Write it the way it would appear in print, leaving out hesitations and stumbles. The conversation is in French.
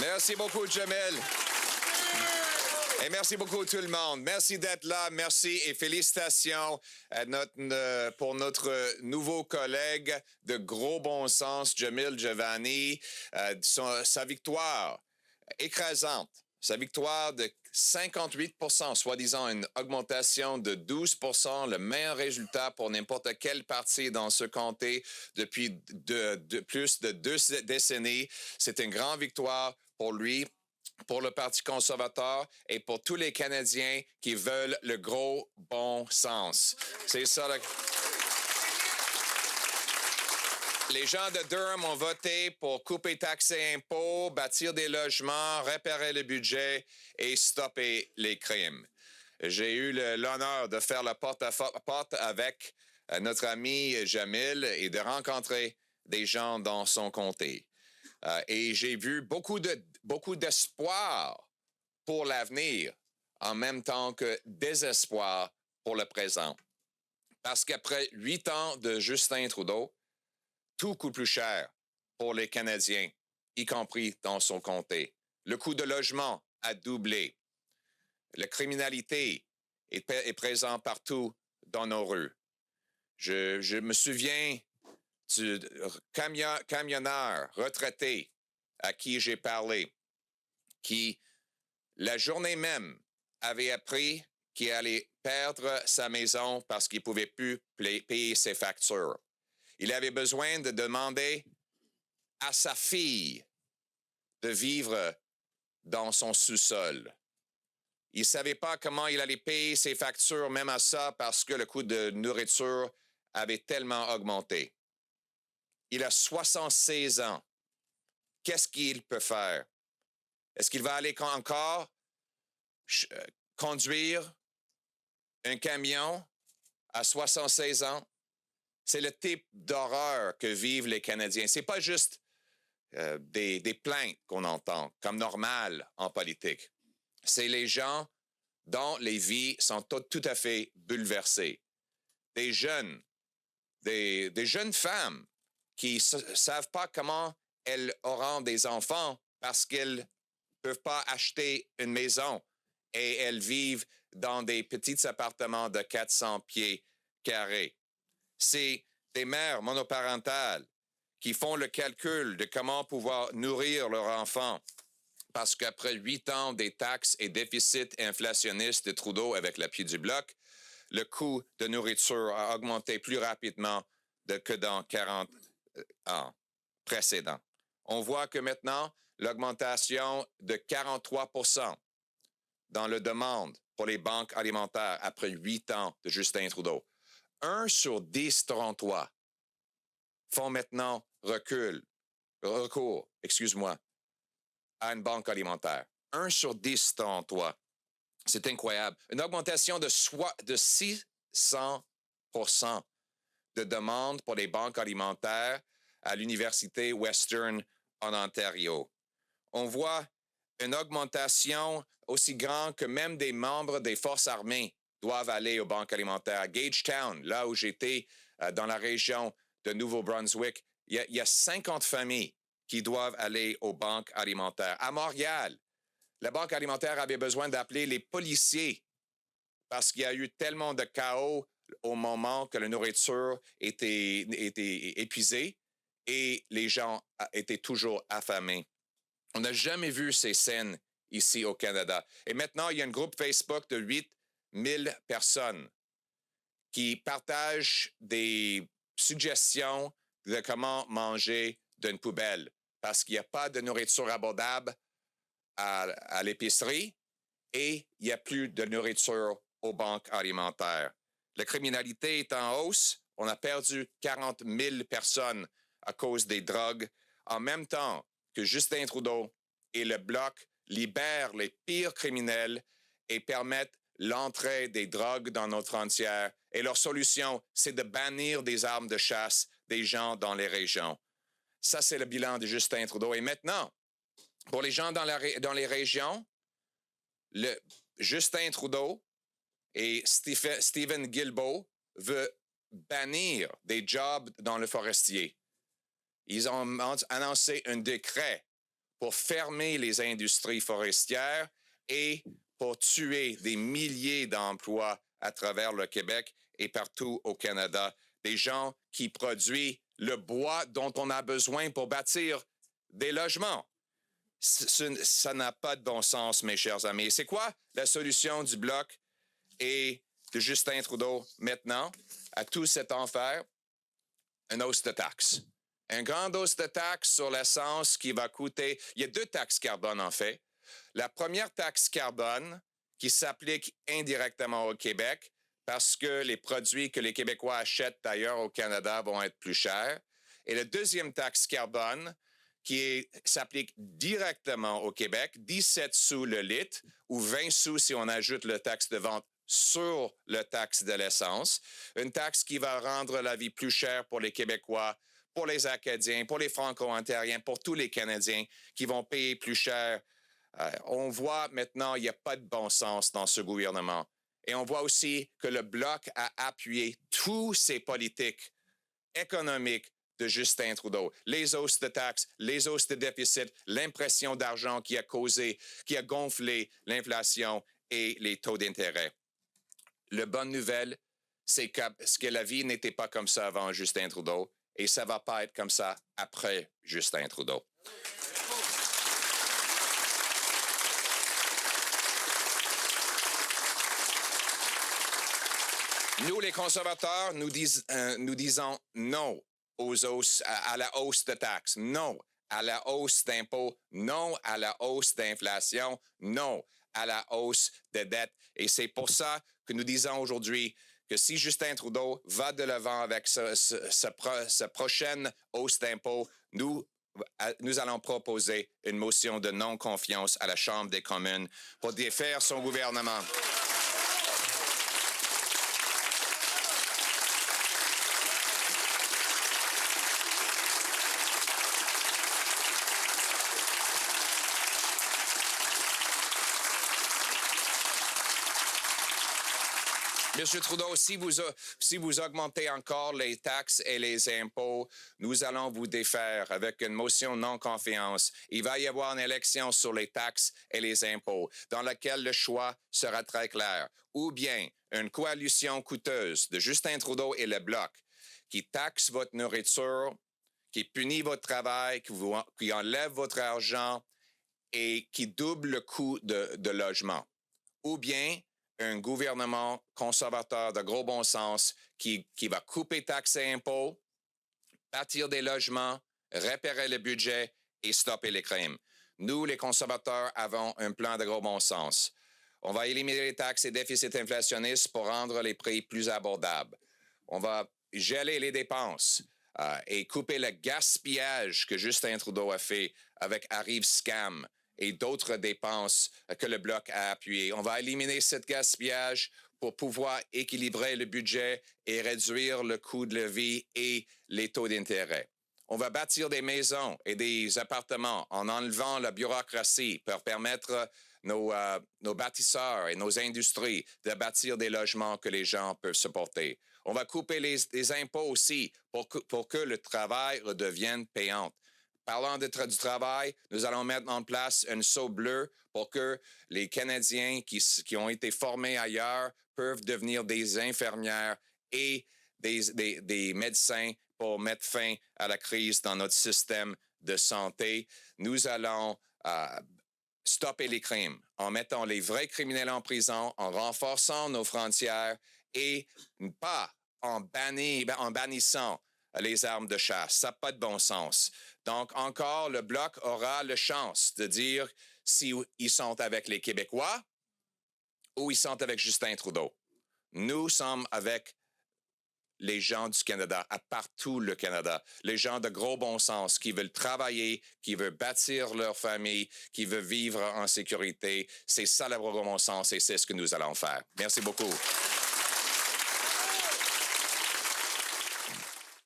Merci beaucoup, Jamil. Et merci beaucoup tout le monde. Merci d'être là. Merci et félicitations pour notre nouveau collègue de gros bon sens, Jamil Javani. Sa victoire écrasante, sa victoire de 58%, soi-disant une augmentation de 12%, le meilleur résultat pour n'importe quel parti dans ce comté depuis plus de 2 décennies. C'est une grande victoire pour lui, pour le Parti conservateur et pour tous les Canadiens qui veulent le gros bon sens. C'est ça. Les gens de Durham ont voté pour couper taxes et impôts, bâtir des logements, réparer le budget et stopper les crimes. J'ai eu l'honneur de faire le porte-à-porte avec notre ami Jamil et de rencontrer des gens dans son comté. Et j'ai vu beaucoup d'espoir pour l'avenir, en même temps que désespoir pour le présent. Parce qu'après 8 ans de Justin Trudeau, tout coûte plus cher pour les Canadiens, y compris dans son comté. Le coût de logement a doublé. La criminalité est présente partout dans nos rues. Je me souviens du camionneur retraité à qui j'ai parlé, qui, la journée même, avait appris qu'il allait perdre sa maison parce qu'il ne pouvait plus payer ses factures. Il avait besoin de demander à sa fille de vivre dans son sous-sol. Il ne savait pas comment il allait payer ses factures, même à ça, parce que le coût de nourriture avait tellement augmenté. Il a 76 ans. Qu'est-ce qu'il peut faire? Est-ce qu'il va aller encore conduire un camion à 76 ans? C'est le type d'horreur que vivent les Canadiens. Ce n'est pas juste des plaintes qu'on entend, comme normal en politique. C'est les gens dont les vies sont tout à fait bouleversées. Des jeunes femmes qui ne savent pas comment elles auront des enfants parce qu'elles ne peuvent pas acheter une maison et elles vivent dans des petits appartements de 400 pieds carrés. C'est des mères monoparentales qui font le calcul de comment pouvoir nourrir leurs enfants parce qu'après 8 ans des taxes et déficits inflationnistes de Trudeau avec l'appui du Bloc, le coût de nourriture a augmenté plus rapidement que dans 40 ans précédents. On voit que maintenant, l'augmentation de 43% dans la demande pour les banques alimentaires après 8 ans de Justin Trudeau. 1 sur 10 Torontois font maintenant recours, à une banque alimentaire. 1 sur 10 Torontois. C'est incroyable. Une augmentation de 600% de demande pour les banques alimentaires à l'Université Western en Ontario. On voit une augmentation aussi grande que même des membres des forces armées doivent aller aux banques alimentaires. À Gagetown, là où j'étais, dans la région de Nouveau-Brunswick, il y a 50 familles qui doivent aller aux banques alimentaires. À Montréal, la banque alimentaire avait besoin d'appeler les policiers parce qu'il y a eu tellement de chaos au moment que la nourriture était épuisée et les gens étaient toujours affamés. On n'a jamais vu ces scènes ici au Canada. Et maintenant, il y a un groupe Facebook de 8000 personnes qui partagent des suggestions de comment manger d'une poubelle parce qu'il n'y a pas de nourriture abordable à l'épicerie et il n'y a plus de nourriture aux banques alimentaires. La criminalité est en hausse. On a perdu 40 000 personnes à cause des drogues, en même temps que Justin Trudeau et le Bloc libèrent les pires criminels et permettent l'entrée des drogues dans notre frontière. Et leur solution, c'est de bannir des armes de chasse des gens dans les régions. Ça, c'est le bilan de Justin Trudeau. Et maintenant, pour les gens dans les régions, Justin Trudeau et Stephen Guilbeault veulent bannir des jobs dans le forestier. Ils ont annoncé un décret pour fermer les industries forestières et pour tuer des milliers d'emplois à travers le Québec et partout au Canada. Des gens qui produisent le bois dont on a besoin pour bâtir des logements. Ça n'a pas de bon sens, mes chers amis. C'est quoi la solution du Bloc et de Justin Trudeau maintenant à tout cet enfer? Une hausse de taxes. Une grande hausse de taxes sur l'essence qui va coûter... Il y a 2 taxes carbone, en fait. La première taxe carbone qui s'applique indirectement au Québec parce que les produits que les Québécois achètent ailleurs au Canada vont être plus chers. Et la deuxième taxe carbone qui s'applique directement au Québec, 17 sous le litre ou 20 sous si on ajoute le taxe de vente sur le taxe de l'essence. Une taxe qui va rendre la vie plus chère pour les Québécois, pour les Acadiens, pour les Franco-Ontariens, pour tous les Canadiens qui vont payer plus cher. On voit maintenant, il n'y a pas de bon sens dans ce gouvernement. Et on voit aussi que le Bloc a appuyé toutes ces politiques économiques de Justin Trudeau. Les hausses de taxes, les hausses de déficit, l'impression d'argent qui a gonflé l'inflation et les taux d'intérêt. La bonne nouvelle, c'est que la vie n'était pas comme ça avant Justin Trudeau et ça ne va pas être comme ça après Justin Trudeau. Nous, les conservateurs, nous disons non aux hausses, à la hausse de taxes, non à la hausse d'impôts, non à la hausse d'inflation, non à la hausse de dette. Et c'est pour ça que nous disons aujourd'hui que si Justin Trudeau va de l'avant avec sa prochaine hausse d'impôts, nous allons proposer une motion de non-confiance à la Chambre des communes pour défaire son gouvernement. Monsieur Trudeau, si vous augmentez encore les taxes et les impôts, nous allons vous défaire avec une motion non-confiance. Il va y avoir une élection sur les taxes et les impôts dans laquelle le choix sera très clair. Ou bien une coalition coûteuse de Justin Trudeau et le Bloc qui taxe votre nourriture, qui punit votre travail, qui enlève votre argent et qui double le coût de logement. Ou bien un gouvernement conservateur de gros bon sens qui va couper taxes et impôts, bâtir des logements, repérer le budget et stopper les crimes. Nous, les conservateurs, avons un plan de gros bon sens. On va éliminer les taxes et déficits inflationnistes pour rendre les prix plus abordables. On va geler les dépenses et couper le gaspillage que Justin Trudeau a fait avec Arrive Scam et d'autres dépenses que le Bloc a appuyées. On va éliminer ce gaspillage pour pouvoir équilibrer le budget et réduire le coût de la vie et les taux d'intérêt. On va bâtir des maisons et des appartements en enlevant la bureaucratie pour permettre nos bâtisseurs et nos industries de bâtir des logements que les gens peuvent supporter. On va couper les impôts aussi pour que le travail redevienne payant. Parlant du travail, nous allons mettre en place un sceau bleu pour que les Canadiens qui ont été formés ailleurs peuvent devenir des infirmières et des médecins pour mettre fin à la crise dans notre système de santé. Nous allons stopper les crimes en mettant les vrais criminels en prison, en renforçant nos frontières et pas en bannissant les armes de chasse. Ça n'a pas de bon sens. Donc, encore, le Bloc aura la chance de dire s'ils sont avec les Québécois ou ils sont avec Justin Trudeau. Nous sommes avec les gens du Canada, à partout le Canada, les gens de gros bon sens qui veulent travailler, qui veulent bâtir leur famille, qui veulent vivre en sécurité. C'est ça le gros bon sens et c'est ce que nous allons faire. Merci beaucoup.